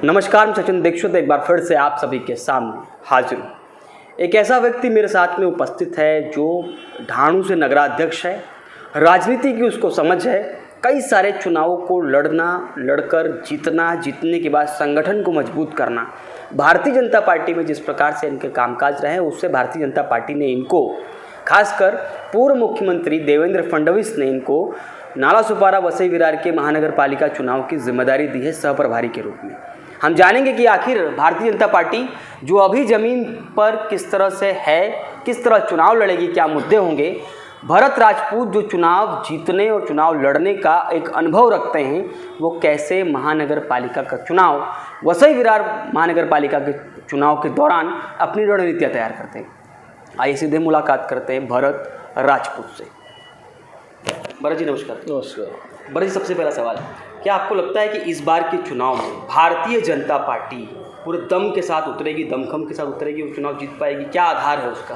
नमस्कार, मैं सचिन दीक्षित एक बार फिर से आप सभी के सामने हाजिर हूँ। एक ऐसा व्यक्ति मेरे साथ में उपस्थित है जो ढाणू से नगराध्यक्ष है, राजनीति की उसको समझ है, कई सारे चुनावों को लड़कर जीतना, जीतने के बाद संगठन को मजबूत करना। भारतीय जनता पार्टी में जिस प्रकार से इनके कामकाज रहे उससे भारतीय जनता पार्टी ने इनको, खासकर पूर्व मुख्यमंत्री देवेंद्र फडणवीस ने इनको नालासोपारा वसई विरार के महानगर पालिका चुनाव की जिम्मेदारी दी है सहप्रभारी के रूप में। हम जानेंगे कि आखिर भारतीय जनता पार्टी जो अभी ज़मीन पर किस तरह से है, किस तरह चुनाव लड़ेगी, क्या मुद्दे होंगे। भरत राजपूत जो चुनाव जीतने और चुनाव लड़ने का एक अनुभव रखते हैं, वो कैसे महानगर पालिका का चुनाव, वसई विरार महानगर पालिका के चुनाव के दौरान अपनी रणनीतियाँ तैयार करते हैं। आइए सीधे मुलाकात करते हैं भरत राजपूत से। भरत जी नमस्कार। नमस्कार। भरत जी, सबसे पहला सवाल, क्या आपको लगता है कि इस बार के चुनाव में भारतीय जनता पार्टी पूरे दम के साथ उतरेगी, दमखम के साथ उतरेगी और चुनाव जीत पाएगी? क्या आधार है उसका?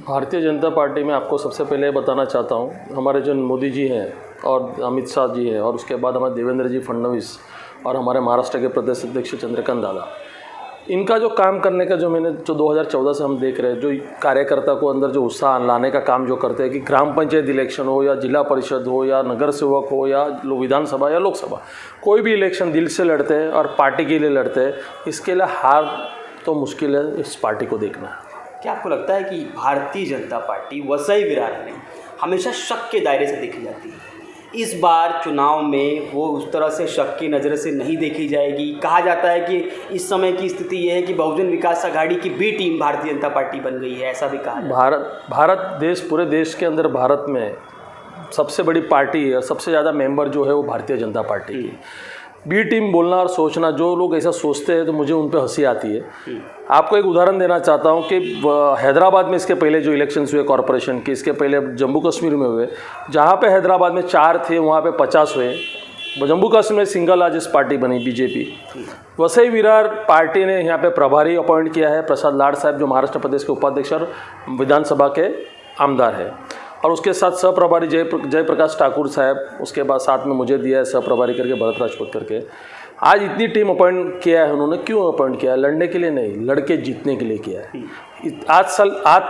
भारतीय जनता पार्टी में आपको सबसे पहले बताना चाहता हूँ, हमारे जो मोदी जी हैं और अमित शाह जी हैं और उसके बाद हमारे देवेंद्र जी फडणवीस और हमारे महाराष्ट्र के प्रदेश अध्यक्ष चंद्रकांत दादा, इनका जो काम करने का जो 2014 से हम देख रहे हैं, जो कार्यकर्ता को अंदर जो उत्साह लाने का काम जो करते हैं कि ग्राम पंचायत इलेक्शन हो या जिला परिषद हो या नगर सेवक हो या विधानसभा या लोकसभा, कोई भी इलेक्शन दिल से लड़ते हैं और पार्टी के लिए लड़ते हैं। इसके लिए हार तो मुश्किल है इस पार्टी को देखना। क्या आपको लगता है कि भारतीय जनता पार्टी वसई विरार में हमेशा शक के दायरे से देखी जाती है, इस बार चुनाव में वो उस तरह से शक की नज़र से नहीं देखी जाएगी? कहा जाता है कि इस समय की स्थिति ये है कि बहुजन विकास आघाड़ी की B team Bharatiya Janata party बन गई है, ऐसा भी कहा जाता है। भारत देश, पूरे देश के अंदर भारत में सबसे बड़ी पार्टी है, सबसे ज़्यादा मेंबर जो है वो भारतीय जनता पार्टी की। बी टीम बोलना और सोचना, जो लोग ऐसा सोचते हैं तो मुझे उन पे हंसी आती है। आपको एक उदाहरण देना चाहता हूं कि हैदराबाद में इसके पहले जो इलेक्शंस हुए कॉरपोरेशन के, इसके पहले जम्मू कश्मीर में हुए, जहां पे हैदराबाद में 4 थे वहां पे 50 हुए। जम्मू कश्मीर में सिंगल लार्जेस्ट पार्टी बनी बीजेपी। वसई विरार पार्टी ने यहाँ पे प्रभारी अपॉइंट किया है प्रसाद लाड साहब, जो महाराष्ट्र प्रदेश के उपाध्यक्ष और विधानसभा के आमदार है, और उसके साथ सहप्रभारी जयप्रकाश ठाकुर साहब, उसके बाद साथ में मुझे दिया है सहप्रभारी करके भरत राजपूत करके। आज इतनी टीम अपॉइंट किया है उन्होंने। क्यों अपॉइंट किया है? लड़ने के लिए नहीं, लड़के जीतने के लिए किया है। आज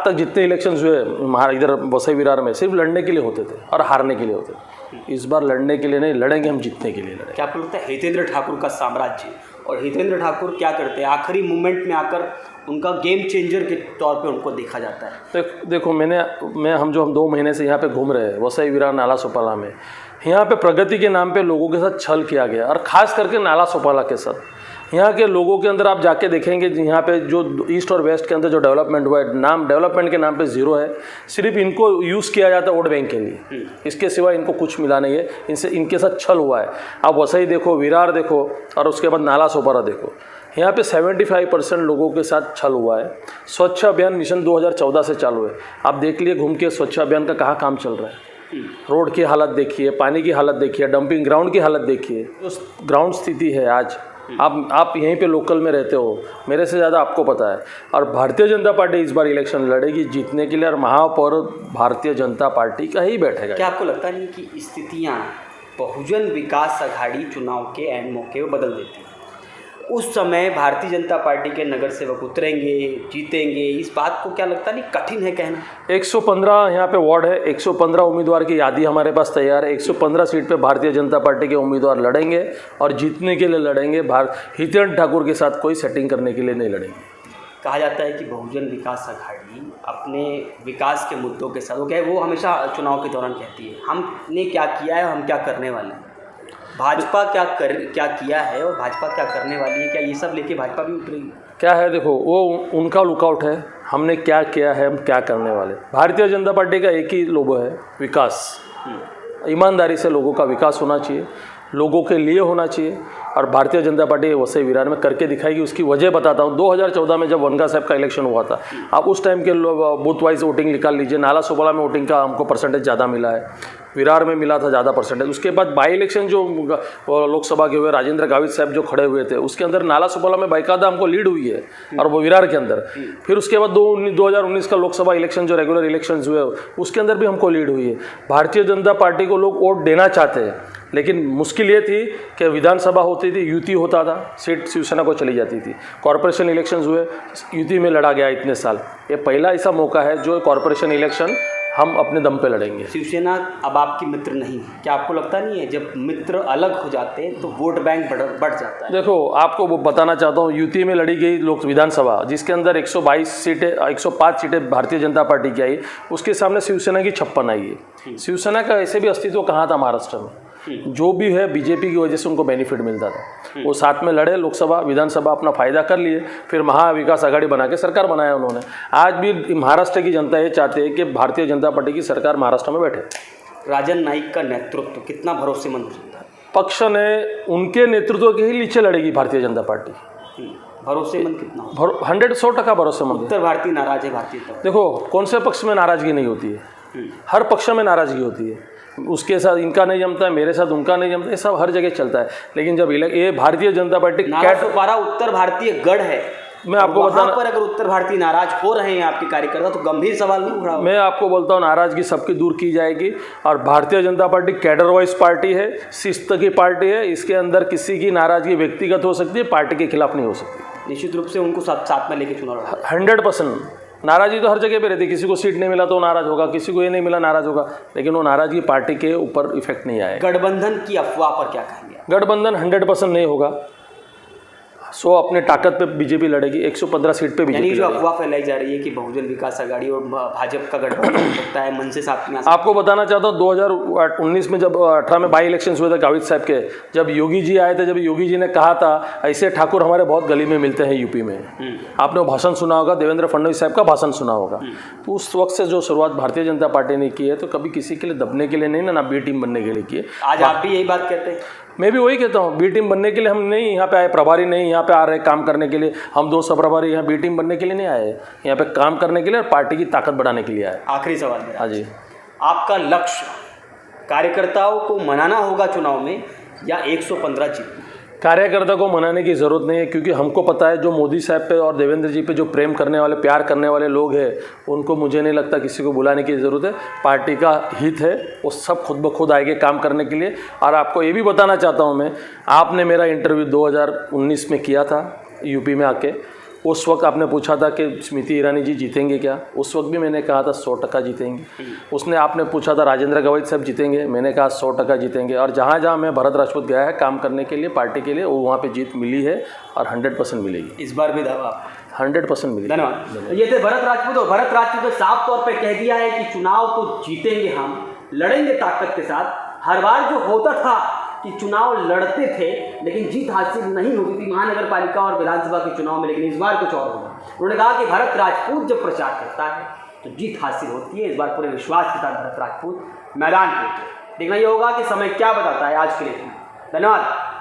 तक जितने इलेक्शंस हुए इधर वसई विरार में सिर्फ लड़ने के लिए होते थे और हारने के लिए होते थे। इस बार लड़ने के लिए नहीं, लड़ेंगे हम जीतने के लिए लड़ेंगे। क्या आपको लगता है हितेंद्र ठाकुर का साम्राज्य, और हितेंद्र ठाकुर क्या करते हैं, आखिरी मोमेंट में आकर उनका गेम चेंजर के तौर पे उनको देखा जाता है? देखो हम 2 महीने से यहाँ पे घूम रहे हैं वसई विरार नालासोपारा में। यहाँ पे प्रगति के नाम पे लोगों के साथ छल किया गया, और ख़ास करके नालासोपारा के साथ। यहाँ के लोगों के अंदर आप जाके देखेंगे, यहाँ पे जो ईस्ट और वेस्ट के अंदर जो डेवलपमेंट हुआ है, नाम डेवलपमेंट के नाम पे ज़ीरो है। सिर्फ इनको यूज़ किया जाता है वोट बैंक के लिए, इसके सिवा इनको कुछ मिला नहीं है। इनके साथ छल हुआ है। आप वसई देखो, विरार देखो, और उसके बाद नालासोपारा देखो, यहाँ पे 75% लोगों के साथ छल हुआ है। स्वच्छ अभियान मिशन 2014 से चालू है। आप देख लिए घूम के स्वच्छ अभियान का कहाँ काम चल रहा है। रोड की हालत देखिए, पानी की हालत देखिए, डंपिंग ग्राउंड की हालत देखिए, जो ग्राउंड स्थिति है आज। आप यहीं पे लोकल में रहते हो, मेरे से ज़्यादा आपको पता है। और भारतीय जनता पार्टी इस बार इलेक्शन लड़ेगी जीतने के लिए, और महापौर भारतीय जनता पार्टी का ही बैठेगा। क्या आपको लगता नहीं कि स्थितियाँ बहुजन विकास आघाड़ी चुनाव के एंड मौके पर बदल देती है? उस समय भारतीय जनता पार्टी के नगर सेवक उतरेंगे, जीतेंगे, इस बात को क्या लगता नहीं कठिन है कहना? 115 यहाँ पे वार्ड है, 115 उम्मीदवार की यादी हमारे पास तैयार है। 115 सीट पे भारतीय जनता पार्टी के उम्मीदवार लड़ेंगे और जीतने के लिए लड़ेंगे। हितेंद्र ठाकुर के साथ कोई सेटिंग करने के लिए नहीं लड़ेंगे। कहा जाता है कि बहुजन विकास आघाड़ी अपने विकास के मुद्दों के साथ, वो हमेशा चुनाव के दौरान कहती है हमने क्या किया है, हम क्या करने वाले हैं। भाजपा क्या किया है और भाजपा क्या करने वाली है, क्या ये सब लेके भाजपा भी उतरेगी? क्या है, देखो वो उनका लुकआउट है, हमने क्या किया है, हम क्या करने वाले। भारतीय जनता पार्टी का एक ही लोगो है, विकास। ईमानदारी से लोगों का विकास होना चाहिए, लोगों के लिए होना चाहिए, और भारतीय जनता पार्टी वसई विरार में करके दिखाएगी। उसकी वजह बताता हूँ। 2014 में जब वनगा साहब का इलेक्शन हुआ था, आप उस टाइम के बूथ वाइज वोटिंग निकाल लीजिए, नालासोपारा में वोटिंग का हमको परसेंटेज ज़्यादा मिला है। विरार में मिला था ज़्यादा परसेंटेज। उसके बाद बाई इलेक्शन जो लोकसभा के हुए राजेंद्र गावित साहब जो खड़े हुए थे, उसके अंदर नाला सुपाला में बाकायदा हमको लीड हुई है, और वो विरार के अंदर। फिर उसके बाद 2019 का लोकसभा इलेक्शन जो रेगुलर इलेक्शन हुए, उसके अंदर भी हमको लीड हुई है। भारतीय जनता पार्टी को लोग वोट देना चाहते हैं, लेकिन मुश्किल ये थी कि विधानसभा होती थी, युति होता था, सीट शिवसेना को चली जाती थी। कॉरपोरेशन इलेक्शंस हुए, युति में लड़ा गया इतने साल। ये पहला ऐसा मौका है जो कॉरपोरेशन इलेक्शन हम अपने दम पे लड़ेंगे। शिवसेना अब आपकी मित्र नहीं है, क्या आपको लगता नहीं है जब मित्र अलग हो जाते हैं तो वोट बैंक बढ़ जाता है? देखो, आपको वो बताना चाहता हूँ, यूपी में लड़ी गई लोक विधानसभा, जिसके अंदर 122 सीटें 105 सीटें भारतीय जनता पार्टी की आई, उसके सामने शिवसेना की 56 आई है। शिवसेना का ऐसे भी अस्तित्व कहाँ था महाराष्ट्र में? जो भी है बीजेपी की वजह से उनको बेनिफिट मिलता था। वो साथ में लड़े, लोकसभा विधानसभा अपना फायदा कर लिए, फिर महाविकास आघाड़ी बना के सरकार बनाया उन्होंने। आज भी महाराष्ट्र की जनता ये चाहते हैं कि भारतीय जनता पार्टी की सरकार महाराष्ट्र में बैठे। राजन नाईक का नेतृत्व कितना भरोसेमंद होता है? पक्ष ने उनके नेतृत्व के ही नीचे लड़ेगी भारतीय जनता पार्टी। भरोसेमंद कितना? 100% भरोसेमंद। उत्तर भारतीय नाराज है भारतीय जनता? देखो, कौन से पक्ष में नाराजगी नहीं होती है? हर पक्ष में नाराजगी होती है। उसके साथ इनका नहीं जमता है, मेरे साथ उनका नहीं जमता है, ये सब हर जगह चलता है। लेकिन जब ये भारतीय जनता पार्टी नाराज उत्तर भारतीय गढ़ है, मैं आपको बताना, पर अगर उत्तर भारतीय नाराज हो रहे हैं आपके कार्यकर्ता, तो गंभीर सवाल नहीं उठा। मैं आपको बोलता हूँ, नाराजगी सबकी दूर की जाएगी। और Bharatiya Janata party cadre wise party है, शिस्त की पार्टी है। इसके अंदर किसी की नाराजगी व्यक्तिगत हो सकती है, पार्टी के खिलाफ नहीं हो सकती। निश्चित रूप से उनको साथ में लेके चुनाव लड़ा। 100% नाराजगी तो हर जगह पे रहती है। किसी को सीट नहीं मिला तो नाराज होगा, किसी को ये नहीं मिला नाराज होगा, लेकिन वो नाराजगी पार्टी के ऊपर इफेक्ट नहीं आएगा। गठबंधन की अफवाह पर क्या कहेंगे? गठबंधन 100% नहीं होगा। 100 अपने ताकत पे बीजेपी लड़ेगी, 115 सीट पे बीजेपी। जो अफवाह फैलाई जा रही है कि बहुजन विकास आघाड़ी और भाजपा का गठबंधन हो सकता है, मन से साथ में आपको बताना चाहता हूँ, 2019 में जब 18 में बाई इलेक्शन हुए थे गावित साहब के, जब योगी जी आए थे, जब योगी जी ने कहा था ऐसे ठाकुर हमारे बहुत गली में मिलते हैं यूपी में, आपने वो भाषण सुना होगा, देवेंद्र फडणवीस साहब का भाषण सुना होगा। तो उस वक्त से जो शुरुआत भारतीय जनता पार्टी ने की है, तो कभी किसी के लिए दबने के लिए नहीं, ना बी टीम बनने के लिए की है। आज आप भी यही बात कहते हैं? मैं भी वही कहता हूँ, बी टीम बनने के लिए हम नहीं यहाँ पे आए, प्रभारी नहीं यहाँ पे आ रहे काम करने के लिए। हम 2 प्रभारी यहाँ बी टीम बनने के लिए नहीं आए, यहाँ पे काम करने के लिए और पार्टी की ताकत बढ़ाने के लिए आए। आखिरी सवाल मेरा। हाँ जी, आपका लक्ष्य कार्यकर्ताओं को मनाना होगा चुनाव में, या 115 जीतना? कार्यकर्ता को मनाने की ज़रूरत नहीं है, क्योंकि हमको पता है जो मोदी साहब पे और देवेंद्र जी पे जो प्रेम करने वाले, प्यार करने वाले लोग हैं, उनको मुझे नहीं लगता किसी को बुलाने की ज़रूरत है। पार्टी का हित है, वो सब खुद ब खुद आएंगे काम करने के लिए। और आपको ये भी बताना चाहता हूँ मैं, आपने मेरा इंटरव्यू 2019 में किया था यूपी में आके। उस वक्त आपने पूछा था कि स्मृति ईरानी जी जीतेंगे क्या? उस वक्त भी मैंने कहा था 100% जीतेंगे। उसने आपने पूछा था राजेंद्र गावित साहब जीतेंगे, मैंने कहा 100% जीतेंगे। और जहाँ जहाँ मैं भरत राजपूत गया है काम करने के लिए पार्टी के लिए, वो वहाँ पे जीत मिली है और 100% मिलेगी। इस बार भी दावा? 100% मिलेगी। धन्यवाद। ये थे भरत राजपूत, और भरत राजपूत ने साफ तौर पर कह दिया है कि चुनाव तो जीतेंगे, हम लड़ेंगे ताकत के साथ। हर बार जो होता था कि चुनाव लड़ते थे लेकिन जीत हासिल नहीं होती थी महानगर पालिका और विधानसभा के चुनाव में, लेकिन इस बार कुछ और होगा। उन्होंने कहा कि भरत राजपूत जब प्रचार करता है तो जीत हासिल होती है। इस बार पूरे विश्वास के साथ भरत राजपूत मैदान पे। देखना ये होगा कि समय क्या बताता है। आज के लिए धन्यवाद।